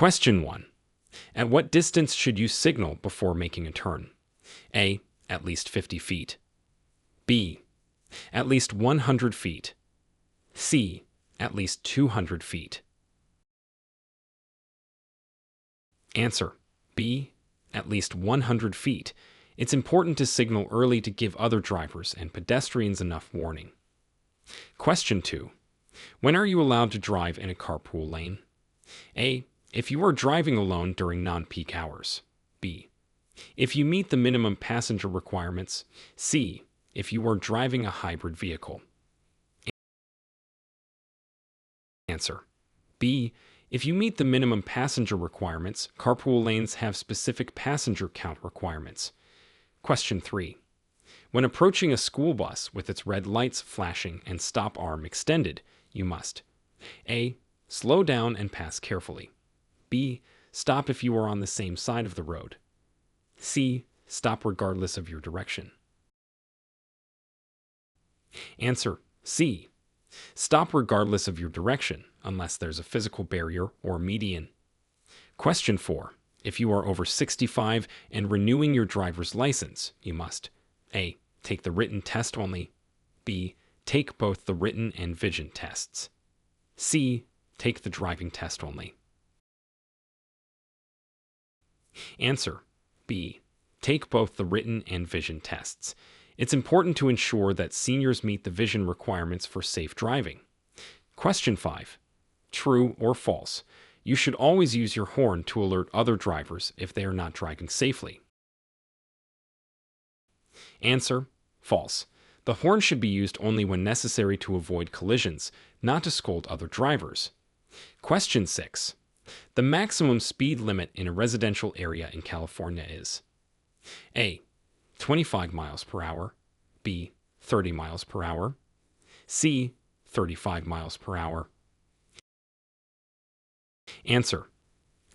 Question 1. At what distance should you signal before making a turn? A. At least 50 feet. B. At least 100 feet. C. At least 200 feet. Answer. B. At least 100 feet. It's important to signal early to give other drivers and pedestrians enough warning. Question 2. When are you allowed to drive in a carpool lane? A. If you are driving alone during non-peak hours. B. If you meet the minimum passenger requirements. C. If you are driving a hybrid vehicle. Answer. B. If you meet the minimum passenger requirements, carpool lanes have specific passenger count requirements. Question 3. When approaching a school bus with its red lights flashing and stop arm extended, you must A. Slow down and pass carefully. B. Stop if you are on the same side of the road. C. Stop regardless of your direction. Answer. C. Stop regardless of your direction, unless there's a physical barrier or median. Question 4. If you are over 65 and renewing your driver's license, you must A. Take the written test only. B. Take both the written and vision tests. C. Take the driving test only. Answer. B. Take both the written and vision tests. It's important to ensure that seniors meet the vision requirements for safe driving. Question 5. True or false? You should always use your horn to alert other drivers if they are not driving safely. Answer. False. The horn should be used only when necessary to avoid collisions, not to scold other drivers. Question 6. The maximum speed limit in a residential area in California is A. 25 miles per hour. B. 30 miles per hour. C. 35 miles per hour. Answer.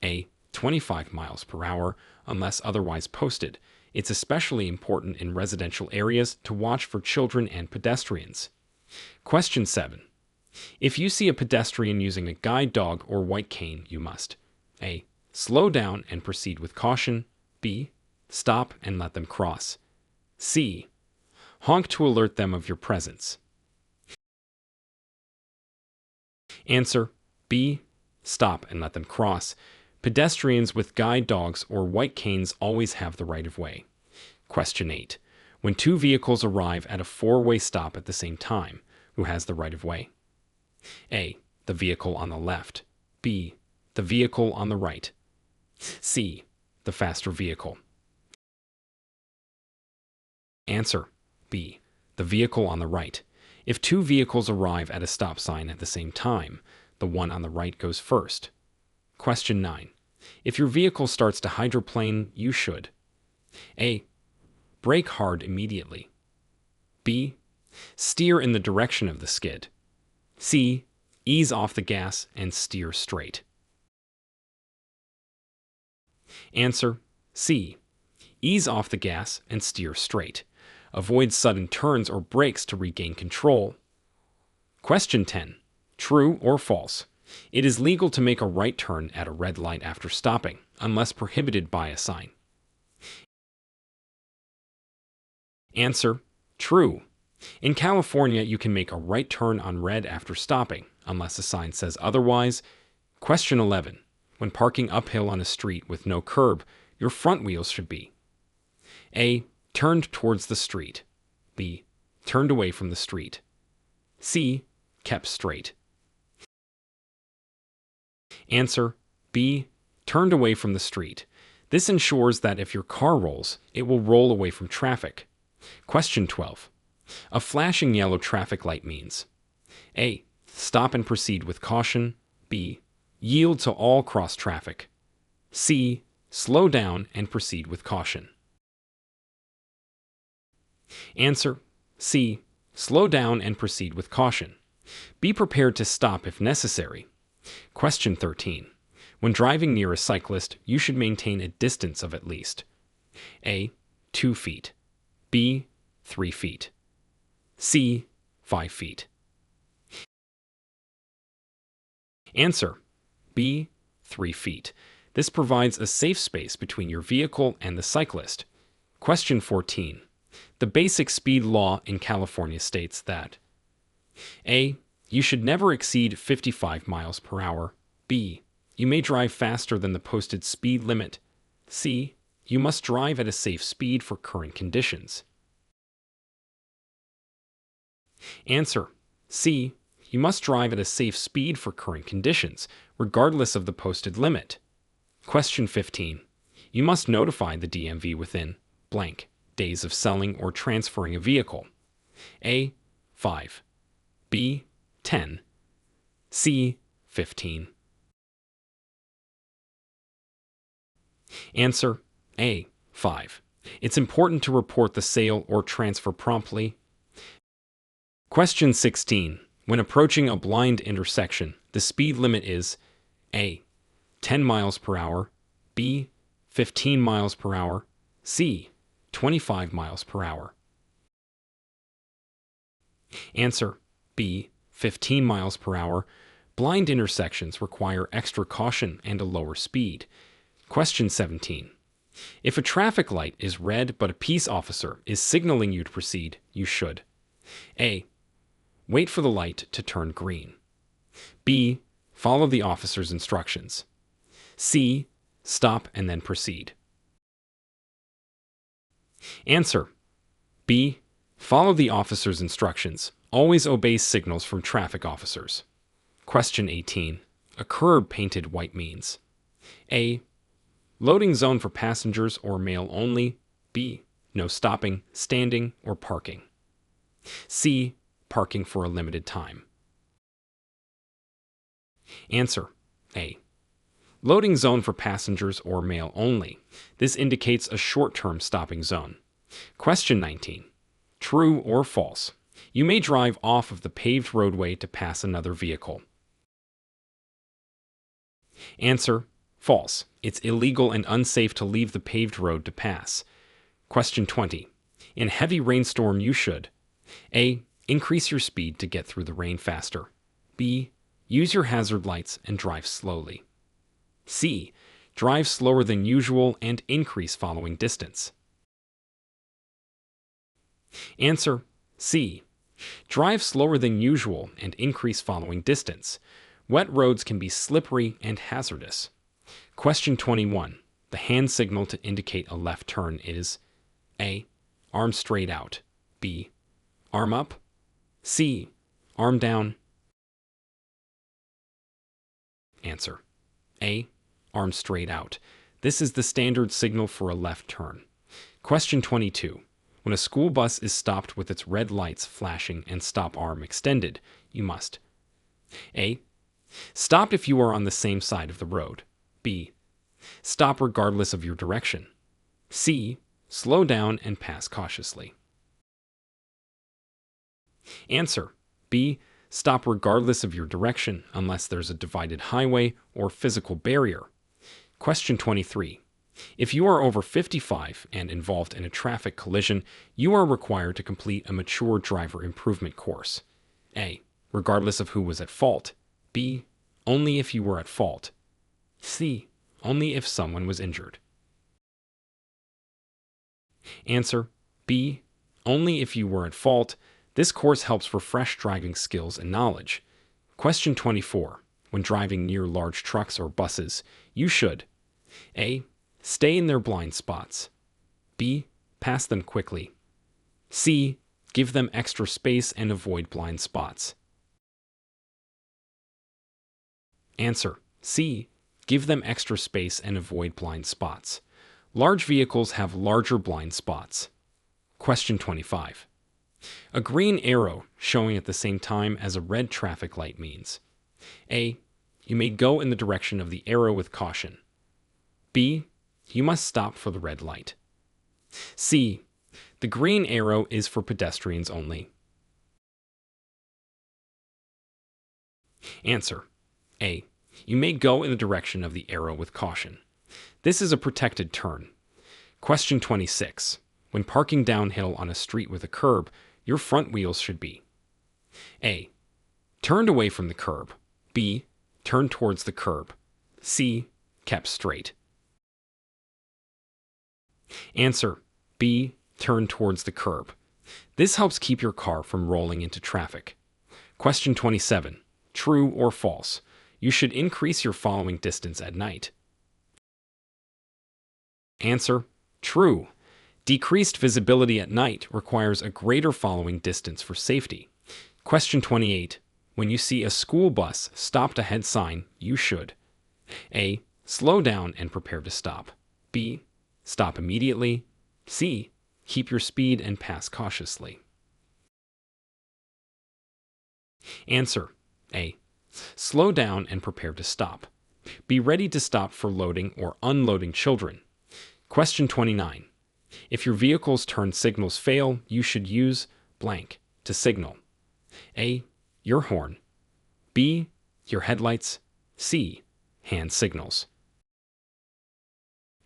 A. 25 miles per hour, unless otherwise posted. It's especially important in residential areas to watch for children and pedestrians. Question 7. If you see a pedestrian using a guide dog or white cane, you must A. Slow down and proceed with caution. B. Stop and let them cross. C. Honk to alert them of your presence. Answer. B. Stop and let them cross. Pedestrians with guide dogs or white canes always have the right of way. Question 8. When two vehicles arrive at a four-way stop at the same time, who has the right of way? A. The vehicle on the left. B. The vehicle on the right. C. The faster vehicle. Answer. B. The vehicle on the right. If two vehicles arrive at a stop sign at the same time, the one on the right goes first. Question 9. If your vehicle starts to hydroplane, you should A. Brake hard immediately. B. Steer in the direction of the skid. C. Ease off the gas and steer straight. Answer. C. Ease off the gas and steer straight. Avoid sudden turns or brakes to regain control. Question 10. True or false? It is legal to make a right turn at a red light after stopping, unless prohibited by a sign. Answer. True. In California, you can make a right turn on red after stopping, unless a sign says otherwise. Question 11. When parking uphill on a street with no curb, your front wheels should be A. Turned towards the street. B. Turned away from the street. C. Kept straight. Answer. B. Turned away from the street. This ensures that if your car rolls, it will roll away from traffic. Question 12. A flashing yellow traffic light means A. Stop and proceed with caution. B. Yield to all cross traffic. C. Slow down and proceed with caution. Answer. C. Slow down and proceed with caution. Be prepared to stop if necessary. Question 13. When driving near a cyclist, you should maintain a distance of at least A. 2 feet. B. 3 feet. C. 5 feet. Answer. B. 3 feet. This provides a safe space between your vehicle and the cyclist. Question 14. The basic speed law in California states that A. You should never exceed 55 miles per hour. B. You may drive faster than the posted speed limit. C. You must drive at a safe speed for current conditions. Answer. C. You must drive at a safe speed for current conditions, regardless of the posted limit. Question 15. You must notify the DMV within blank days of selling or transferring a vehicle. A. 5. B. 10. C. 15. Answer. A. 5. It's important to report the sale or transfer promptly. Question 16. When approaching a blind intersection, the speed limit is A. 10 miles per hour, B. 15 miles per hour, C. 25 miles per hour. Answer. B. 15 miles per hour. Blind intersections require extra caution and a lower speed. Question 17. If a traffic light is red but a peace officer is signaling you to proceed, you should A. Wait for the light to turn green. B. Follow the officer's instructions. C. Stop and then proceed. Answer. B. Follow the officer's instructions. Always obey signals from traffic officers. Question 18. A curb painted white means A. Loading zone for passengers or mail only. B. No stopping, standing, or parking. C. Parking for a limited time. Answer. A. Loading zone for passengers or mail only. This indicates a short-term stopping zone. Question 19. True or false? You may drive off of the paved roadway to pass another vehicle. Answer. False. It's illegal and unsafe to leave the paved road to pass. Question 20. In heavy rainstorm, you should A. Increase your speed to get through the rain faster. B. Use your hazard lights and drive slowly. C. Drive slower than usual and increase following distance. Answer. C. Drive slower than usual and increase following distance. Wet roads can be slippery and hazardous. Question 21. The hand signal to indicate a left turn is A. Arm straight out. B. Arm up. C. Arm down. Answer. A. Arm straight out. This is the standard signal for a left turn. Question 22. When a school bus is stopped with its red lights flashing and stop arm extended, you must A. Stop if you are on the same side of the road. B. Stop regardless of your direction. C. Slow down and pass cautiously. Answer. B. Stop regardless of your direction unless there's a divided highway or physical barrier. Question 23. If you are over 55 and involved in a traffic collision, you are required to complete a mature driver improvement course. A. Regardless of who was at fault. B. Only if you were at fault. C. Only if someone was injured. Answer. B. Only if you were at fault. This course helps refresh driving skills and knowledge. Question 24. When driving near large trucks or buses, you should A. Stay in their blind spots. B. Pass them quickly. C. Give them extra space and avoid blind spots. Answer. C. Give them extra space and avoid blind spots. Large vehicles have larger blind spots. Question 25. A green arrow showing at the same time as a red traffic light means A. You may go in the direction of the arrow with caution. B. You must stop for the red light. C. The green arrow is for pedestrians only. Answer. A. You may go in the direction of the arrow with caution. This is a protected turn. Question 26. When parking downhill on a street with a curb, your front wheels should be A. Turned away from the curb. B. Turned towards the curb. C. Kept straight. Answer B. Turn towards the curb. This helps keep your car from rolling into traffic. Question 27. True or false? You should increase your following distance at night. Answer: true. Decreased visibility at night requires a greater following distance for safety. Question 28. When you see a school bus stopped ahead sign, you should A. Slow down and prepare to stop. B. Stop immediately. C. Keep your speed and pass cautiously. Answer: A. Slow down and prepare to stop. Be ready to stop for loading or unloading children. Question 29. If your vehicle's turn signals fail, you should use blank to signal. A. Your horn. B. Your headlights. C. Hand signals.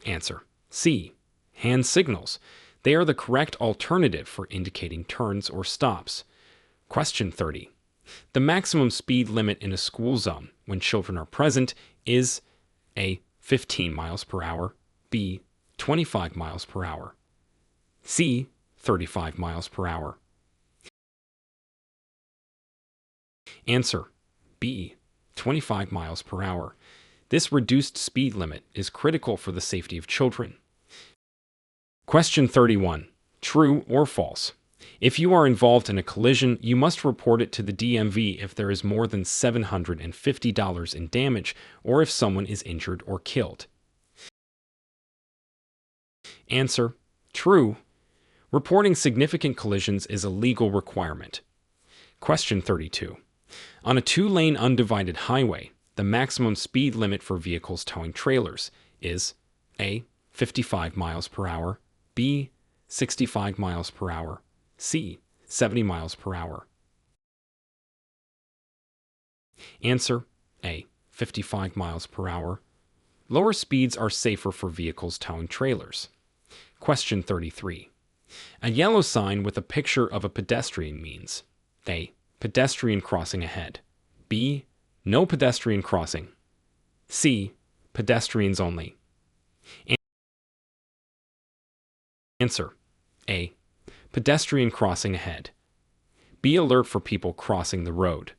Answer: C. Hand signals. They are the correct alternative for indicating turns or stops. Question 30. The maximum speed limit in a school zone when children are present is A. 15 miles per hour, B. 25 miles per hour, C. 35 miles per hour. Answer: B. 25 miles per hour. This reduced speed limit is critical for the safety of children. Question 31. True or false? If you are involved in a collision, you must report it to the DMV if there is more than $750 in damage or if someone is injured or killed. Answer: true. Reporting significant collisions is a legal requirement. Question 32. On a two-lane undivided highway, the maximum speed limit for vehicles towing trailers is A. 55 miles per hour, B. 65 miles per hour, C. 70 miles per hour. Answer: A. 55 miles per hour. Lower speeds are safer for vehicles towing trailers. Question 33. A yellow sign with a picture of a pedestrian means A. Pedestrian crossing ahead, B. No pedestrian crossing, C. Pedestrians only. Answer: A. Pedestrian crossing ahead. Be alert for people crossing the road.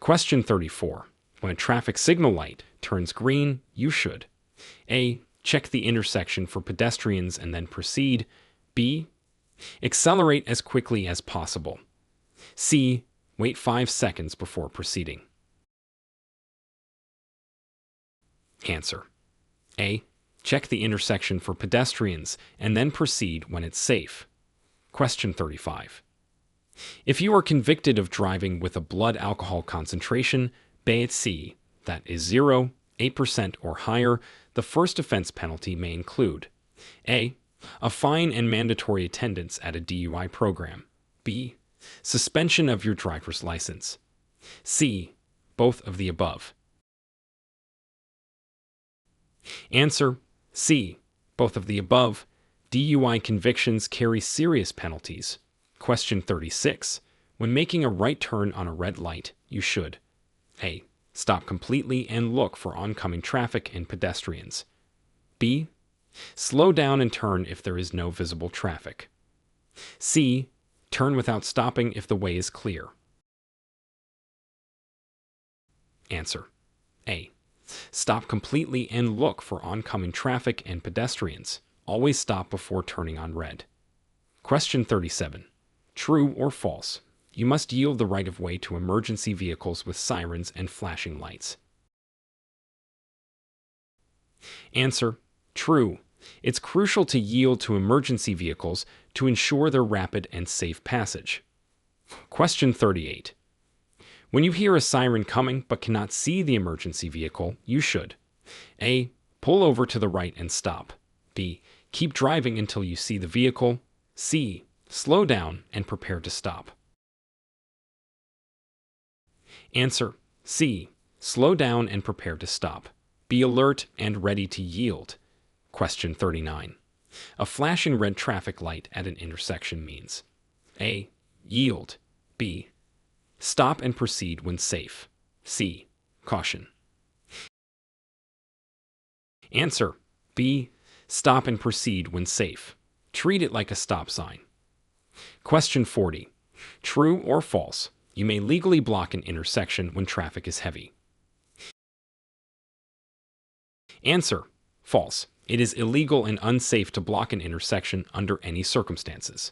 Question 34. When a traffic signal light turns green, you should A. Check the intersection for pedestrians and then proceed. B. Accelerate as quickly as possible. C. Wait 5 seconds before proceeding. Answer: A. Check the intersection for pedestrians and then proceed when it's safe. Question 35. If you are convicted of driving with a blood alcohol concentration, BAC, that is 0, 8% or higher, the first offense penalty may include A. A fine and mandatory attendance at a DUI program. B. Suspension of your driver's license. C. Both of the above. Answer: C. Both of the above. DUI convictions carry serious penalties. Question 36. When making a right turn on a red light, you should A. Stop completely and look for oncoming traffic and pedestrians. B. Slow down and turn if there is no visible traffic. C. Turn without stopping if the way is clear. Answer: A. Stop completely and look for oncoming traffic and pedestrians. Always stop before turning on red. Question 37. True or false? You must yield the right of way to emergency vehicles with sirens and flashing lights. Answer: true. It's crucial to yield to emergency vehicles to ensure their rapid and safe passage. Question 38. When you hear a siren coming but cannot see the emergency vehicle, you should A. Pull over to the right and stop. B. Keep driving until you see the vehicle. C. Slow down and prepare to stop. Answer: C. Slow down and prepare to stop. Be alert and ready to yield. Question 39. A flashing red traffic light at an intersection means A. Yield. B. Stop and proceed when safe. C. Caution. Answer B. Stop and proceed when safe. Treat it like a stop sign. Question 40. True or false? You may legally block an intersection when traffic is heavy. Answer: false. It is illegal and unsafe to block an intersection under any circumstances.